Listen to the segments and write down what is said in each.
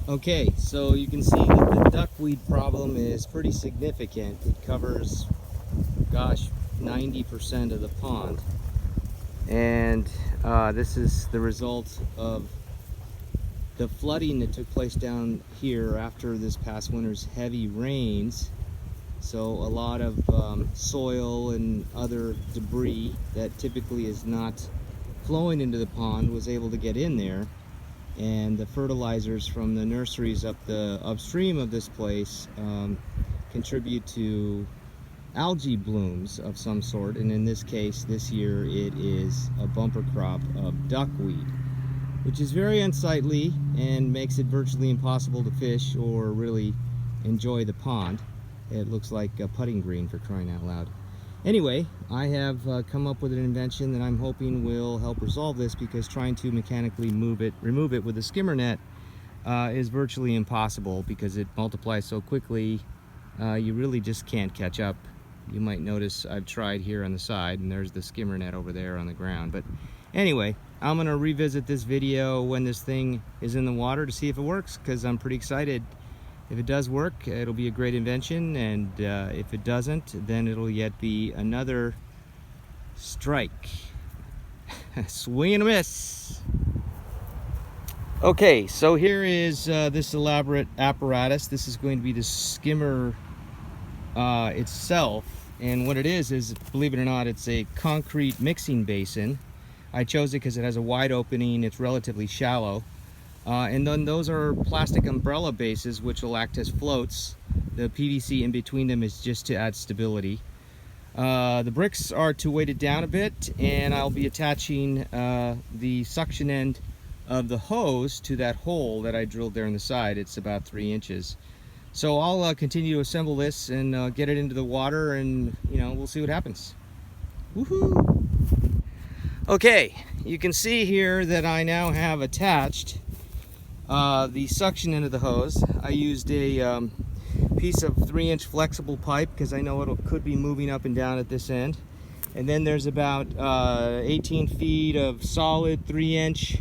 Okay, so you can see that the duckweed problem is pretty significant. It covers, gosh, 90% of the pond. And this is the result of the flooding that took place down here after this past winter's heavy rains. So a lot of soil and other debris that typically is not flowing into the pond was able to get in there. And the fertilizers from the nurseries up the upstream of this place contribute to algae blooms of some sort, and in this case this year it is a bumper crop of duckweed, which is very unsightly and makes it virtually impossible to fish or really enjoy the pond. It looks like a putting green, for crying out loud. Anyway, I have come up with an invention that I'm hoping will help resolve this, because trying to mechanically remove it with a skimmer net is virtually impossible because it multiplies so quickly. You really just can't catch up. You might notice I've tried here on the side, and there's the skimmer net over there on the ground. But anyway, I'm going to revisit this video when this thing is in the water to see if it works, because I'm pretty excited. If it does work, it'll be a great invention, and if it doesn't, then it'll yet be another strike. Swing and a miss. Okay, so here is this elaborate apparatus. This is going to be the skimmer itself, and what it is, believe it or not, it's a concrete mixing basin. I chose it because it has a wide opening, it's relatively shallow. And then those are plastic umbrella bases, which will act as floats. The PVC in between them is just to add stability. The bricks are to weight it down a bit, and I'll be attaching the suction end of the hose to that hole that I drilled there on the side. It's about 3 inches. So I'll continue to assemble this and get it into the water, and we'll see what happens. Woohoo! Okay, you can see here that I now have attached the suction end of the hose. I used a piece of 3-inch flexible pipe because I know it could be moving up and down at this end. And then there's about 18 feet of solid 3-inch.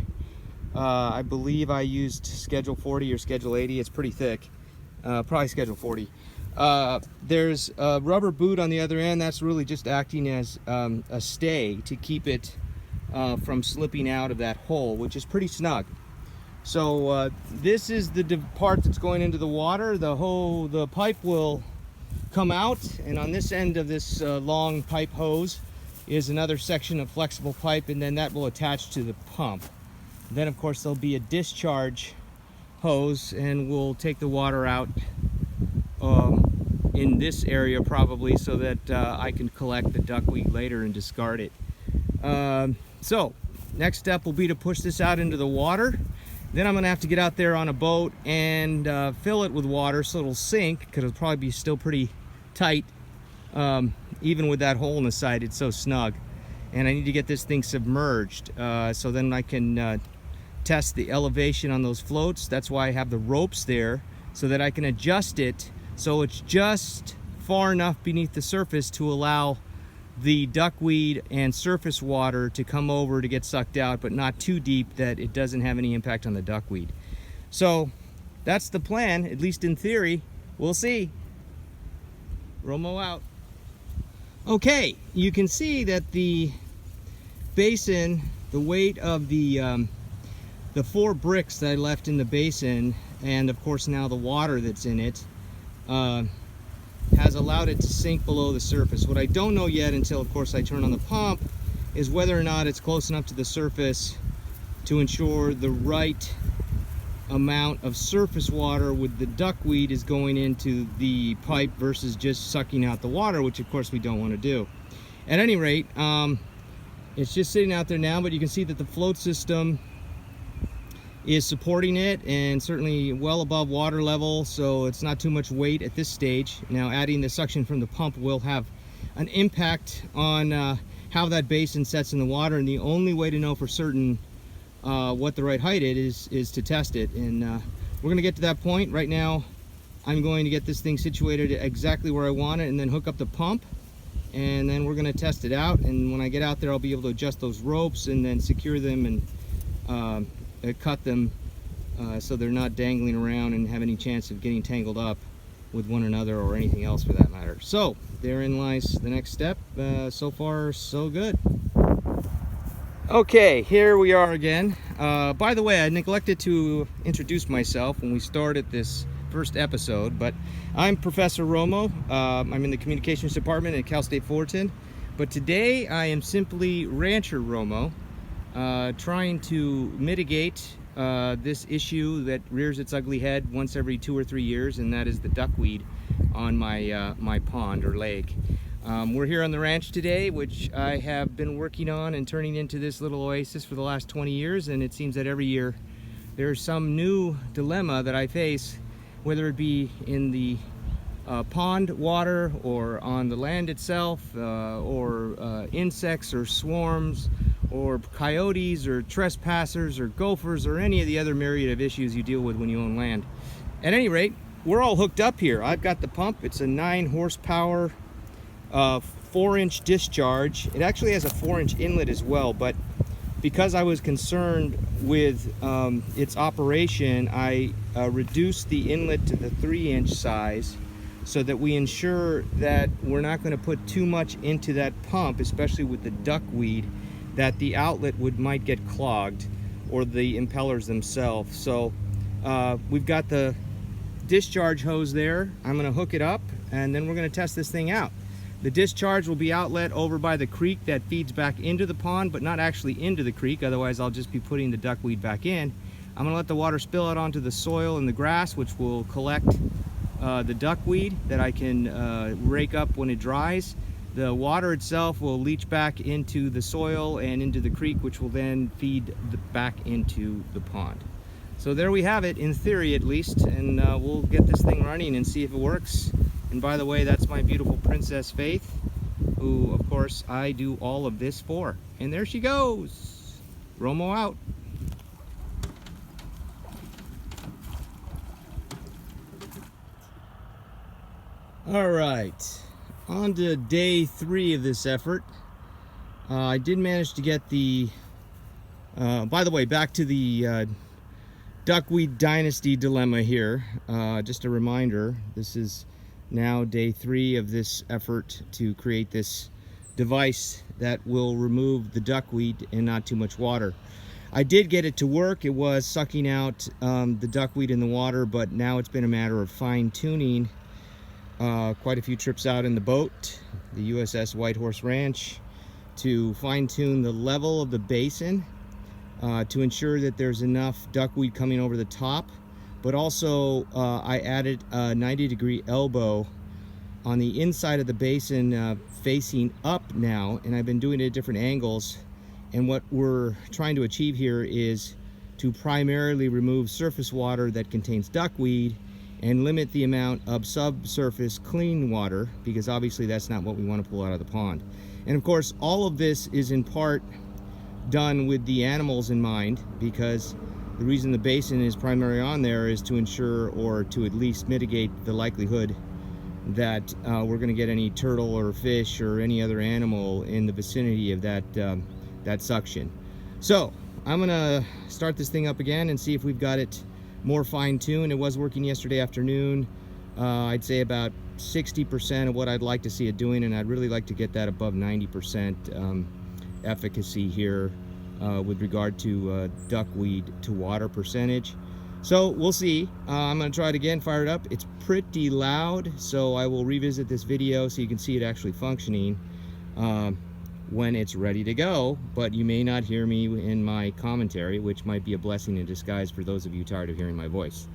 I believe I used Schedule 40 or Schedule 80. It's pretty thick. Probably Schedule 40. There's a rubber boot on the other end. That's really just acting as a stay to keep it from slipping out of that hole, which is pretty snug. So this is the part that's going into the water. The pipe will come out, and on this end of this long pipe hose is another section of flexible pipe, and then that will attach to the pump. Then of course there'll be a discharge hose, and we'll take the water out in this area probably, so that I can collect the duckweed later and discard it. So next step will be to push this out into the water. Then I'm going to have to get out there on a boat and fill it with water so it'll sink, because it'll probably be still pretty tight. Even with that hole in the side, it's so snug. And I need to get this thing submerged so then I can test the elevation on those floats. That's why I have the ropes there, so that I can adjust it so it's just far enough beneath the surface to allow the duckweed and surface water to come over to get sucked out, but not too deep that it doesn't have any impact on the duckweed. So that's the plan, at least in theory. We'll see. Romo out. Okay, you can see that the basin, the weight of the 4 bricks that I left in the basin, and of course now the water that's in it, has allowed it to sink below the surface. What I don't know yet, until of course I turn on the pump, is whether or not it's close enough to the surface to ensure the right amount of surface water with the duckweed is going into the pipe versus just sucking out the water, which of course we don't want to do. At any rate, it's just sitting out there now, but you can see that the float system is supporting it, and certainly well above water level, so it's not too much weight at this stage. Now adding the suction from the pump will have an impact on how that basin sets in the water, and the only way to know for certain what the right height is to test it, and we're going to get to that point. Right now I'm going to get this thing situated exactly where I want it, and then hook up the pump, and then we're going to test it out. And when I get out there, I'll be able to adjust those ropes and then secure them and cut them so they're not dangling around and have any chance of getting tangled up with one another or anything else for that matter. So therein lies the next step. So far so good. Okay, here we are again. By the way, I neglected to introduce myself when we started this first episode, but I'm Professor Romo. I'm in the communications department at Cal State Fullerton, but today I am simply Rancher Romo, trying to mitigate this issue that rears its ugly head once every 2 or 3 years, and that is the duckweed on my my pond or lake. We're here on the ranch today, which I have been working on and turning into this little oasis for the last 20 years, and it seems that every year there's some new dilemma that I face, whether it be in the pond water or on the land itself, or insects or swarms or coyotes or trespassers or gophers or any of the other myriad of issues you deal with when you own land. At any rate, we're all hooked up here. I've got the pump. It's a 9 horsepower 4-inch discharge. It actually has a 4-inch inlet as well, but because I was concerned with its operation, I reduced the inlet to the 3-inch size so that we ensure that we're not going to put too much into that pump, especially with the duckweed, that the outlet might get clogged, or the impellers themselves. So we've got the discharge hose there. I'm going to hook it up, and then we're going to test this thing out. The discharge will be outlet over by the creek that feeds back into the pond, but not actually into the creek, otherwise I'll just be putting the duckweed back in. I'm going to let the water spill out onto the soil and the grass, which will collect the duckweed that I can rake up when it dries. The water itself will leach back into the soil and into the creek, which will then feed back into the pond. So there we have it, in theory at least, and we'll get this thing running and see if it works. And by the way, that's my beautiful Princess Faith, who, of course, I do all of this for. And there she goes. Romo out. All right, on to day 3 of this effort. I did manage to get the, by the way, back to the Duckweed Dynasty dilemma here. Just a reminder, this is now day 3 of this effort to create this device that will remove the duckweed and not too much water. I did get it to work. It was sucking out the duckweed in the water, but now it's been a matter of fine-tuning. Quite a few trips out in the boat, the USS Whitehorse Ranch, to fine-tune the level of the basin to ensure that there's enough duckweed coming over the top. But also I added a 90-degree elbow on the inside of the basin, facing up now, and I've been doing it at different angles. And what we're trying to achieve here is to primarily remove surface water that contains duckweed and limit the amount of subsurface clean water, because obviously that's not what we want to pull out of the pond. And of course, all of this is in part done with the animals in mind, because the reason the basin is primarily on there is to ensure, or to at least mitigate, the likelihood that we're going to get any turtle or fish or any other animal in the vicinity of that that suction. So I'm gonna start this thing up again and see if we've got it more fine-tuned. It was working yesterday afternoon. I'd say about 60% of what I'd like to see it doing, and I'd really like to get that above 90% efficacy here with regard to duckweed to water percentage. So we'll see. I'm going to try it again, fire it up. It's pretty loud, so I will revisit this video so you can see it actually functioning when it's ready to go. But you may not hear me in my commentary, which might be a blessing in disguise for those of you tired of hearing my voice.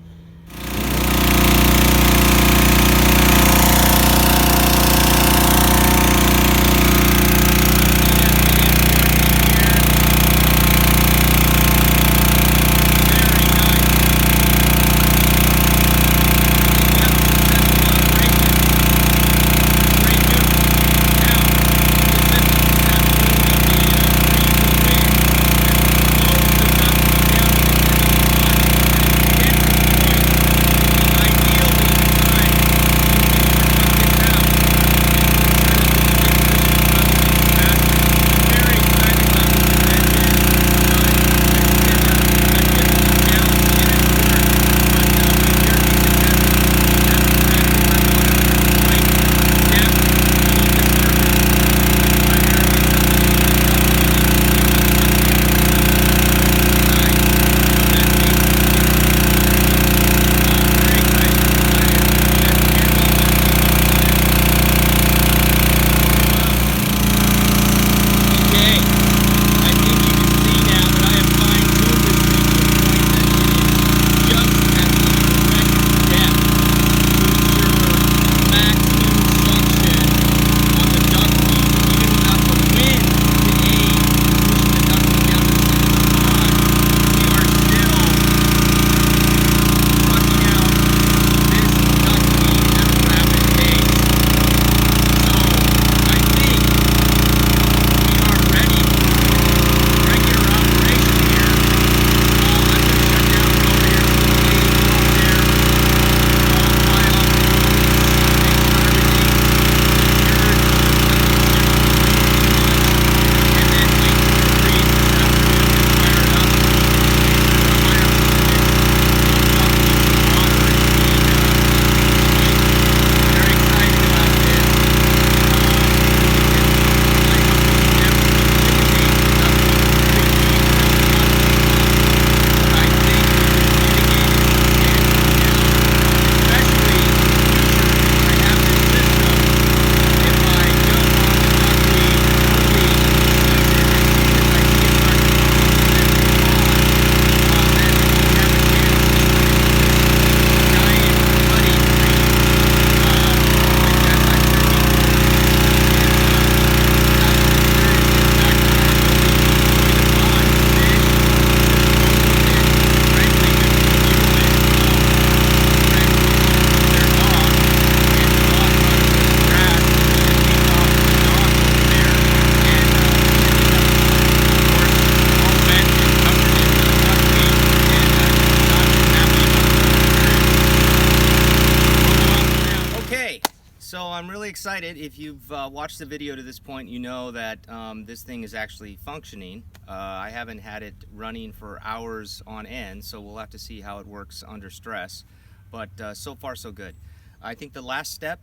excited. If you've watched the video to this point, you know that this thing is actually functioning. I haven't had it running for hours on end, so we'll have to see how it works under stress. But so far so good. I think the last step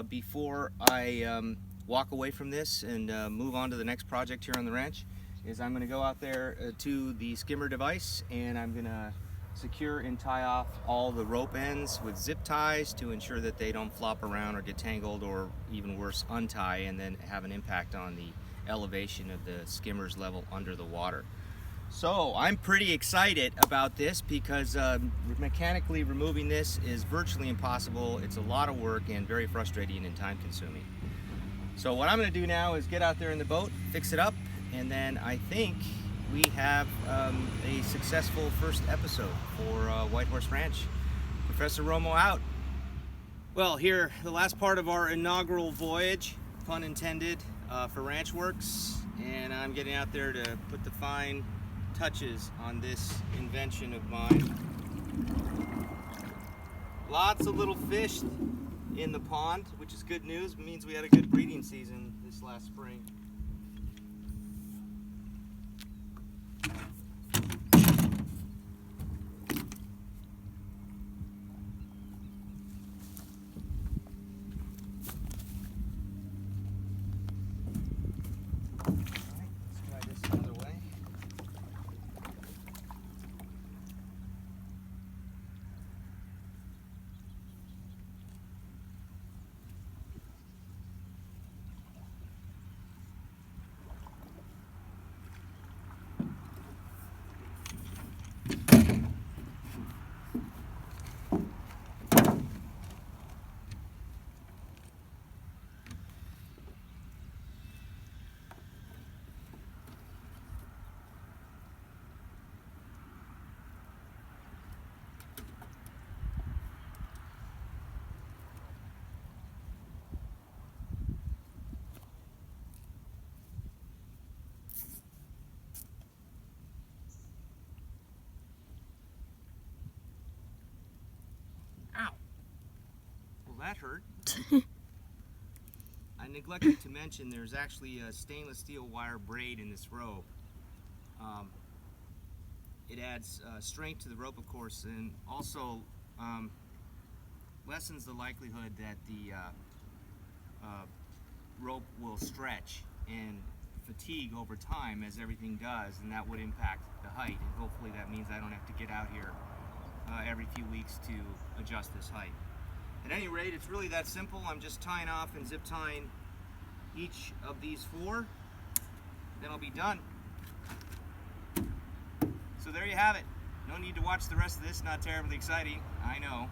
before I walk away from this and move on to the next project here on the ranch is I'm going to go out there to the skimmer device, and I'm going to secure and tie off all the rope ends with zip ties to ensure that they don't flop around or get tangled, or even worse, untie and then have an impact on the elevation of the skimmer's level under the water. So I'm pretty excited about this because mechanically removing this is virtually impossible. It's a lot of work and very frustrating and time consuming. So what I'm going to do now is get out there in the boat, fix it up, and then I think we have a successful first episode for White Horse Ranch. Professor Romo out. Well, here, the last part of our inaugural voyage, pun intended, for Ranch Works, and I'm getting out there to put the fine touches on this invention of mine. Lots of little fish in the pond, which is good news. It means we had a good breeding season this last spring. Ow! Well, that hurt. I neglected to mention there's actually a stainless steel wire braid in this rope. It adds strength to the rope, of course, and also lessens the likelihood that the rope will stretch and fatigue over time, as everything does, and that would impact the height. And hopefully that means I don't have to get out here every few weeks to adjust this height. At any rate, it's really that simple. I'm just tying off and zip tying each of these four, then I'll be done. So there you have it. No need to watch the rest of this, not terribly exciting, I know.